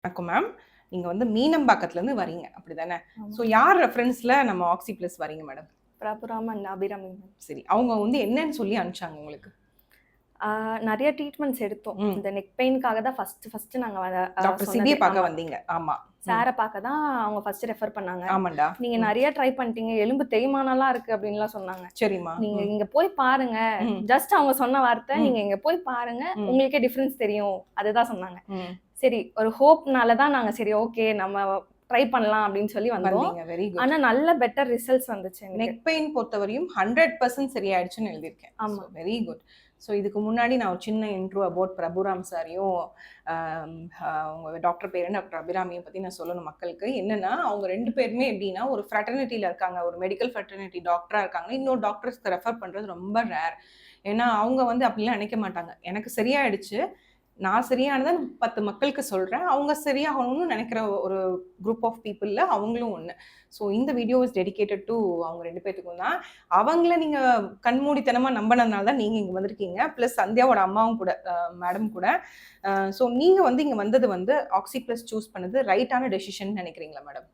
வணக்கம் மேம். நீங்க வந்து மீனம்பாக்கத்துலேருந்து வரீங்க அப்படிதானே? ஆமா. ஸோ யார் ரெஃபரன்ஸ்ல நம்ம ஆக்ஸி ப்ளஸ் வரீங்க madam? Prabhuram and Abirami ma'am. சரி. அவங்க வந்து என்னன்னு சொல்லி அனுப்பிச்சாங்க உங்களுக்கு? நிறைய ட்ரீட்மெண்ட்ஸ் எடுத்தோம். ம். இந்த நெக் பெயின்காக தான் ஃபர்ஸ்ட் நாங்க டாக்டர் சொன்னதே. சிபிய பார்க்க ஆமா. வந்தீங்க. ஆமா. சார பார்க்க தான் அவங்க ஃபர்ஸ்ட் ரெஃபர் பண்ணாங்க. ஆமாண்டா. நீங்க நிறைய ட்ரை பண்ணிட்டீங்க, எலும்பு தேய்மானம்லாம் இருக்கு அப்படின்லாம் சொன்னாங்க. சரிம்மா. நீங்க இங்க போய் பாருங்க. ஜஸ்ட் அவங்க சொன்ன வார்த்தை, நீங்க இங்க போய் பாருங்க, உங்களுக்கே டிஃபரன்ஸ் தெரியும். அதுதான் சொன்னாங்க. சரி, ஒரு ஹோப்னால தான் நாங்க சரி ஓகே நம்ம ட்ரை பண்ணலாம் அப்படின்னு சொல்லி வந்தோம். Very good. ஆனா நல்ல பெட்டர் ரிசல்ட்ஸ் வந்துச்சு. நெக் பெயின் பொறுத்தவரையும் 100% சரியாயிடுச்சுன்னு எழுதியிருக்கேன். ஆமா. Very good. ஸோ இதுக்கு முன்னாடி நான் ஒரு சின்ன இன்ட்ரோ அபவுட் பிரபுராம் சாரையும் அவங்க டாக்டர் பேர் டாக்டர் அபிராமியை பற்றி நான் சொல்லணும் மக்களுக்கு. என்னன்னா அவங்க 2 பேருமே எப்படின்னா ஒரு ஃப்ரெட்டர்னிட்டியில் இருக்காங்க, ஒரு மெடிக்கல் ஃப்ரெட்டர்னிட்டி டாக்டராக இருக்காங்க. இன்னொரு டாக்டர்ஸ்க்கு ரெஃபர் பண்ணுறது ரொம்ப ரேர். ஏன்னா அவங்க வந்து அப்படிலாம் நினைக்க மாட்டாங்க. எனக்கு சரியாயிடுச்சு, நான் சரியானதை 10 மக்களுக்கு சொல்கிறேன், அவங்க சரியாகணும்னு நினைக்கிற ஒரு குரூப் ஆஃப் பீப்புளில் அவங்களும் ஒன்று. ஸோ இந்த வீடியோ இஸ் டெடிகேட்டட் டு அவங்க 2 பேத்துக்கும் தான். அவங்கள நீங்கள் கண்மூடித்தனமாக நம்பினதுனால தான் நீங்கள் இங்கே வந்திருக்கீங்க. ப்ளஸ் சந்தியாவோட அம்மாவும் கூட, மேடம் கூட. ஸோ நீங்கள் வந்து இங்கே வந்தது வந்து ஆக்ஸி ப்ளஸ் சூஸ் பண்ணது ரைட்டான டெசிஷன் நினைக்கிறீங்களா மேடம்?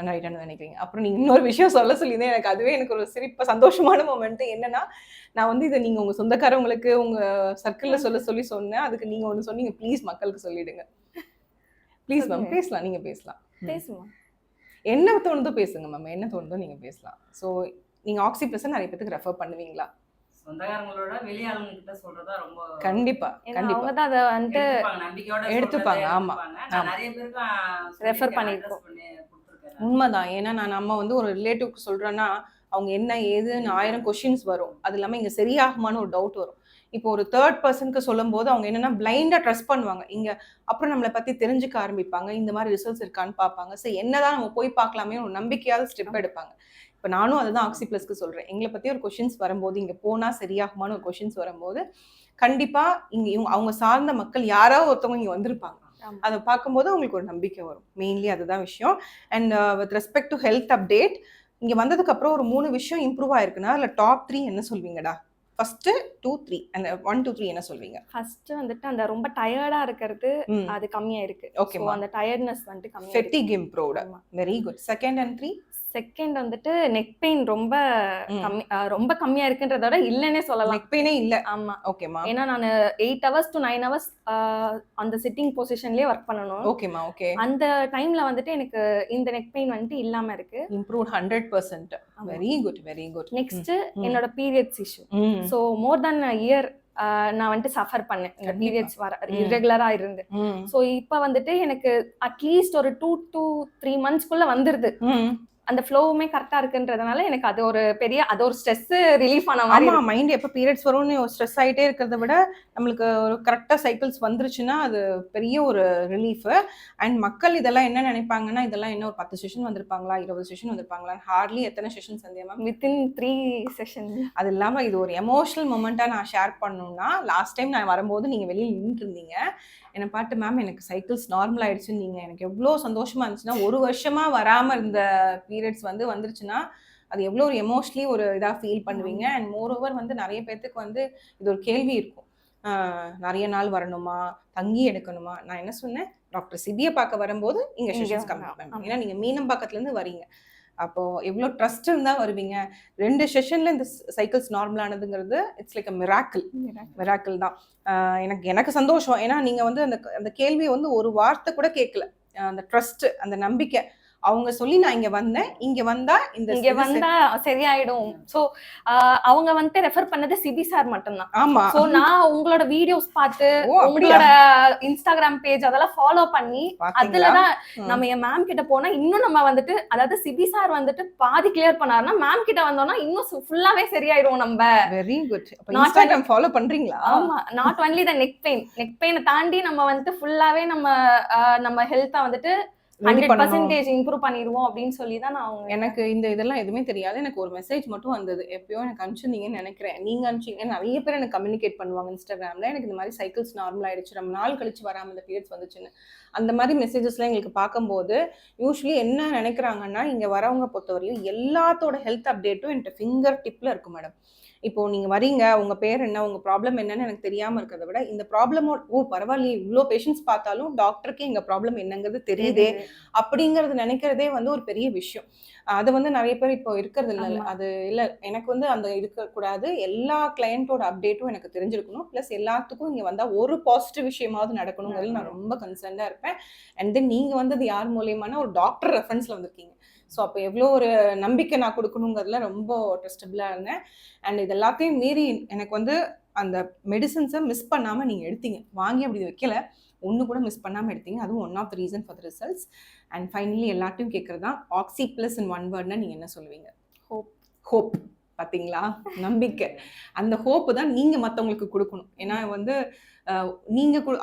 ரைட்டானு நினைக்கிறீங்க. அப்புறம் நீங்கள் இன்னொரு விஷயம் சொல்ல சொல்லியிருந்தேன், எனக்கு அதுவே எனக்கு ஒரு சந்தோஷமான மொமெண்ட். என்னன்னா, நான் வந்து இதை நீங்கள் உங்கள் சொந்தக்காரவங்களுக்கு உங்கள் சர்க்கிளில் சொல்லி சொன்னேன். அதுக்கு நீங்கள் ஒன்று சொன்னீங்க, ப்ளீஸ் மக்களுக்கு சொல்லிடுங்க. ப்ளீஸ் மேம், பேசலாம், நீங்கள் பேசலாம். பேசுவோம். என்ன தோணுதோ பேசுங்க மேம், என்ன தோணுதோ நீங்கள் பேசலாம். ஸோ நீங்கள் ஆக்ஸி ப்ளஸ் நிறைய பேருக்கு ரெஃபர் பண்ணுவீங்களா? சொந்தக்காரங்களோட வெளியாளுங்க கிட்ட சொல்றதா ரொம்ப கண்டிப்பா அவங்க தான் அதை வந்து நம்பிக்கையோட எடுத்துப்பாங்க. ஆமா, நிறைய பேருக்கு ரெஃபர் பண்ணிருக்கோம். உண்மைதான். ஏன்னா நம்ம வந்து ஒரு ரிலேட்டிவ்க்கு சொல்றேன்னா அவங்க என்ன ஏதுன்னு 1000 கொஸ்டின்ஸ் வரும். அது இல்லாமல் இங்கே சரியாகுமான்னு ஒரு டவுட் வரும். இப்போ ஒரு தேர்ட் பர்சனுக்கு சொல்லும் போது அவங்க என்னன்னா பிளைண்டா ட்ரஸ்ட் பண்ணுவாங்க. இங்க அப்புறம் நம்மளை பத்தி தெரிஞ்சுக்க ஆரம்பிப்பாங்க, இந்த மாதிரி ரிசல்ட்ஸ் இருக்கான்னு பார்ப்பாங்க. சரி, என்னதான் நம்ம போய் பார்க்கலாமே ஒரு நம்பிக்கையாவது ஸ்டெப் எடுப்பாங்க. இப்போ நானும் அதுதான் ஆக்ஸி ப்ளஸ்க்கு சொல்றேன். எங்களை பத்தி ஒரு கொஸ்டின்ஸ் வரும்போது, இங்க போனா சரியாகுமான்னு ஒரு கொஸ்டின்ஸ் வரும்போது கண்டிப்பா இங்க அவங்க சார்ந்த மக்கள் யாராவது ஒருத்தவங்க இங்க வந்திருப்பாங்க. அதை பார்க்கும்போது அவங்களுக்கு ஒரு நம்பிக்கை வரும். மெயின்லி அதுதான் விஷயம். And with respect to health update, இங்க வந்ததுக்கு அப்புறம் ஒரு 3 விஷயம் இம்ப்ரூவ் ஆயிருக்குன்னா அதுல டாப் 3 என்ன சொல்வீங்கடா? ஃபர்ஸ்ட் 2 3 அந்த 1 2 3 என்ன சொல்வீங்க? ஃபர்ஸ்ட் வந்துட்டு அந்த ரொம்ப டயர்டா இருக்கிறது அது கம்மியா இருக்கு. ஓகே, அந்த டயர்ட்னஸ் வந்துட்டு கம்மியா இருக்கு. ஃபெட்டிக் improved. Very good. Second and 3? Second வந்துட்டு நெக் பெயின் ரொம்ப கம்மியா இருக்குன்றத விட இல்லன்னே சொல்லலாம். நெக் பெயினே இல்ல. ஆமா. ஓகேமா. ஏன்னா நான் 8 hours to 9 hours அந்த சிட்டிங் பொசிஷன்லயே வர்க் பண்ணனும். ஓகேமா. ஓகே. அந்த டைம்ல வந்துட்டு எனக்கு இந்த நெக் பெயின் வந்துட்டு இல்லாம இருக்கு. Improved 100%. Very good, very good. Next என்னோட periods issue. So more then a year நான் வந்துட்டு சஃபர் பண்ணேன் இந்த பீரியட்ஸ் வர இரெகுலரா இருந்து. சோ இப்போ வந்துட்டு எனக்கு அட்லீஸ்ட் ஒரு 2 to 3 monthsக்குள்ள வந்துருது. அந்த ஃப்ளோவுமே கரெக்டா இருக்குன்றதுனால எனக்கு அது ஒரு ஸ்ட்ரெஸ் ரிலீஃப் ஆன மாதிரி. ஆமா, மைண்ட் எப்போ பீரியட்ஸ் வரும்னு ஸ்ட்ரெஸ் ஆகிட்டே இருக்கிறத விட நம்மளுக்கு ஒரு கரெக்டாக சைக்கிள்ஸ் வந்துருச்சுன்னா அது பெரிய ஒரு ரிலீஃப். அண்ட் மக்கள் இதெல்லாம் என்ன நினைப்பாங்கன்னா, இதெல்லாம் என்ன ஒரு 10 செஷன் வந்திருப்பாங்களா, 20 செஷன் வந்திருப்பாங்களா? ஹார்ட்லி எத்தனை session Sandhya ma'am? Within 3 session. அது இல்லாமல் இது ஒரு எமோஷனல் மொமெண்ட்டாக நான் ஷேர் பண்ணணும்னா, லாஸ்ட் டைம் நான் வரும்போது நீங்கள் வெளியில் நின்றுட்டு இருந்தீங்க. என்னை பாட்டு மேம் எனக்கு சைக்கிள்ஸ் நார்மல் ஆயிடுச்சுன்னு நீங்கள் எனக்கு எவ்வளோ சந்தோஷமா இருந்துச்சுன்னா, 1 வருஷமாக வராமல் இருந்த பீரியட்ஸ் வந்துருச்சுன்னா அது எவ்வளோ ஒரு எமோஷனலி ஒரு இதாக ஃபீல் பண்ணுவீங்க. அண்ட் மோரோவர் வந்து நிறைய பேர்த்துக்கு வந்து இது ஒரு கேள்வி இருக்கும், நிறைய நாள் வரணுமா, தங்கி எடுக்கணுமா? நான் என்ன சொன்னேன், டாக்டர் சிபியை பார்க்க வரும்போது இங்கே செஷன்ஸ் கம்மி பண்ணேன். ஏன்னா நீங்கள் மீனம்பாக்கத்துலேருந்து வரீங்க, அப்போ எவ்வளோ ட்ரஸ்ட் இருந்தால் வருவீங்க. 2 செஷன்ல இந்த சைக்கிள்ஸ் நார்மல் ஆனதுங்கிறது இட்ஸ் லைக் அ மிராக்கிள் தான். எனக்கு சந்தோஷம். ஏன்னா நீங்க வந்து அந்த கேள்வியை வந்து ஒரு வார்த்தை கூட கேட்கல. அந்த ட்ரஸ்ட், அந்த நம்பிக்கை அவங்க சொல்லி நான் இங்க வந்தேன், இங்க வந்தா சரியாயிடும். சோ அவங்க வந்து ரெஃபர் பண்ணது சிபி சார் மட்டும்தான். ஆமா. சோ நான் உங்களோட வீடியோஸ் பார்த்து உங்களோட இன்ஸ்டாகிராம் பேஜ் அதெல்லாம் ஃபாலோ பண்ணி அதுலதான் நம்ம என் மேம் கிட்ட போனா இன்னும் நம்ம வந்துட்டு, அதாவது சிபி சார் வந்துட்டு பாதி கிளியர் பண்ணாருன்னா மேம் கிட்ட வந்தோம்னா இன்னும் ஃபுல்லாவே சரியாயிடும் நம்ம. Very good. இன்ஸ்டாகிராம் ஃபாலோ பண்றீங்களா? ஆமா. நாட் ஒன்லி த நெக் பெயினை தாண்டி நம்ம வந்துட்டு ஃபுல்லாவே நம்ம ஹெல்த்தா வந்துட்டு 100% இம்ப்ரூவ் பண்ணிடுவோம் அப்படின்னு சொல்லி தான் நான் எனக்கு இதெல்லாம் எதுவுமே தெரியாது. எனக்கு ஒரு மெசேஜ் மட்டும் வந்தது, எப்பயோ எனக்கு அனுப்பிச்சிருந்தீங்கன்னு நினைக்கிறேன். நீங்க அனுப்பிச்சிங்க. நிறைய பேர் எனக்கு கம்யூனிகேட் பண்ணுவாங்க இன்ஸ்டாகிராம்ல, எனக்கு இந்த மாதிரி சைக்கிள்ஸ் நார்மல் ஆயிடுச்சு, ரொம்ப நாள் கழிச்சு வராமல் இந்த பீரியட்ஸ் வந்துச்சுன்னு. அந்த மாதிரி மெசேஜஸ்லாம் எங்களுக்கு பார்க்கும்போது யூஸ்வலி என்ன நினைக்கிறாங்கன்னா இங்கே வரவங்க பொறுத்தவரையும் எல்லாத்தோட ஹெல்த் அப்டேட்டும் என்கிட்ட ஃபிங்கர் டிப்பில் இருக்கும் மேடம். இப்போ நீங்க வரீங்க, உங்க பேர் என்ன, உங்க ப்ராப்ளம் என்னன்னு எனக்கு தெரியாம இருக்கிறத விட இந்த ப்ராப்ளமோட பரவாயில்லையே இவ்வளோ பேஷண்ட்ஸ் பார்த்தாலும் டாக்டருக்கு எங்க ப்ராப்ளம் என்னங்கிறது தெரியுதே அப்படிங்கறது நினைக்கிறதே வந்து ஒரு பெரிய விஷயம். அது வந்து நிறைய பேர் இப்போ இருக்கிறது இல்லை. அது இல்லை, எனக்கு வந்து அந்த இருக்கக்கூடாது. எல்லா கிளையண்டோட அப்டேட்டும் எனக்கு தெரிஞ்சிருக்கணும். ப்ளஸ் எல்லாத்துக்கும் இங்கே வந்தால் ஒரு பாசிட்டிவ் விஷயமாவது நடக்கணுங்கிறது நான் ரொம்ப கன்சர்ன்டாக இருப்பேன். அண்ட் தென் நீங்கள் வந்து அது யார் மூலியமான ஒரு டாக்டர் ரெஃபரன்ஸில் வந்திருக்கீங்க. ஸோ அப்போ எவ்வளோ ஒரு நம்பிக்கை நான் கொடுக்கணுங்கிறதுல ரொம்ப ட்ரஸ்டபுளாக இருந்தேன். அண்ட் இது எல்லாத்தையும் மீறி எனக்கு வந்து அந்த மெடிசன்ஸை மிஸ் பண்ணாமல் நீங்கள் எடுத்தீங்க. வாங்கி அப்படி வைக்கல, ஒன்று கூட மிஸ் பண்ணாமல் எடுத்தீங்க. அதுவும் one of the reason for the results. And finally எல்லாத்தையும் கேட்குறது தான், ஆக்சி ப்ளஸ் இன் ஒன் வேர்ட்னா நீங்கள் என்ன சொல்லுவீங்க? ஹோப். ஹோப். பார்த்தீங்களா, நம்பிக்கை. அந்த ஹோப்பு தான் நீங்கள் மற்றவங்களுக்கு கொடுக்கணும். ஏன்னா வந்து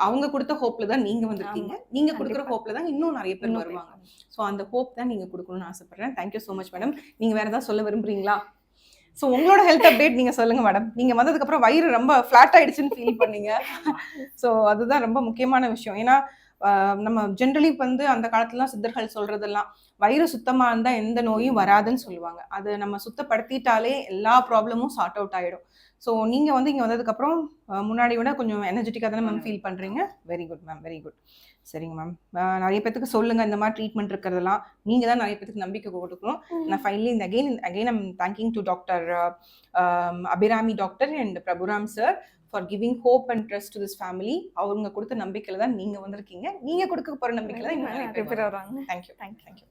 அவங்க கொடுத்த ஹோப்ல தான் நீங்கள் வந்திருக்கீங்க. நீங்கள் கொடுக்குற ஹோப்ல தான் இன்னும் நிறைய பேர் வருவாங்க. ஸோ அந்த ஹோப் தான் நீங்கள் கொடுக்கணும்னு ஆசைப்படுறேன். Thank you so much madam. நீங்கள் வேறு ஏதாவது சொல்ல விரும்புறீங்களா? ஸோ உங்களோட ஹெல்த் அப்டேட் நீங்கள் சொல்லுங்கள் மேடம். நீங்கள் வந்ததுக்கப்புறம் வயிறு ரொம்ப ஃப்ளாட் ஆகிடுச்சுன்னு ஃபீல் பண்ணீங்க. ஸோ அதுதான் ரொம்ப முக்கியமான விஷயம். ஏன்னா நம்ம ஜென்ரலி வந்து அந்த காலத்துலாம் சித்தர்கள் சொல்கிறதெல்லாம் வயிறு சுத்தமாக இருந்தால் எந்த நோயும் வராதுன்னு சொல்லுவாங்க. அது நம்ம சுத்தப்படுத்திட்டாலே எல்லா ப்ராப்ளமும் சார்ட் அவுட் ஆகிடும். ஸோ நீங்கள் வந்து இங்கே வந்ததுக்கப்புறம் முன்னாடி விட கொஞ்சம் எனர்ஜெட்டிக்காக தானே மேம் ஃபீல் பண்ணுறீங்க? Very good ma'am, very good. சரிங்க மேம். நிறைய பேத்துக்கு சொல்லுங்கள் இந்த மாதிரி ட்ரீட்மெண்ட் இருக்கிறதெல்லாம். நீங்கள் தான் நிறைய பேத்துக்கு நம்பிக்கை கொடுக்கணும். நான் ஃபைனலி இந்த again I'm thanking to doctor Abirami doctor and Prabhuram sir for giving hope and trust to this family. அவங்க கொடுத்த நம்பிக்கையில் தான் நீங்கள் வந்திருக்கீங்க. நீங்கள் கொடுக்க போகிற நம்பிக்கையில் தான் இன்னும் நிறைய பேர் வராங்க. தேங்க்யூ.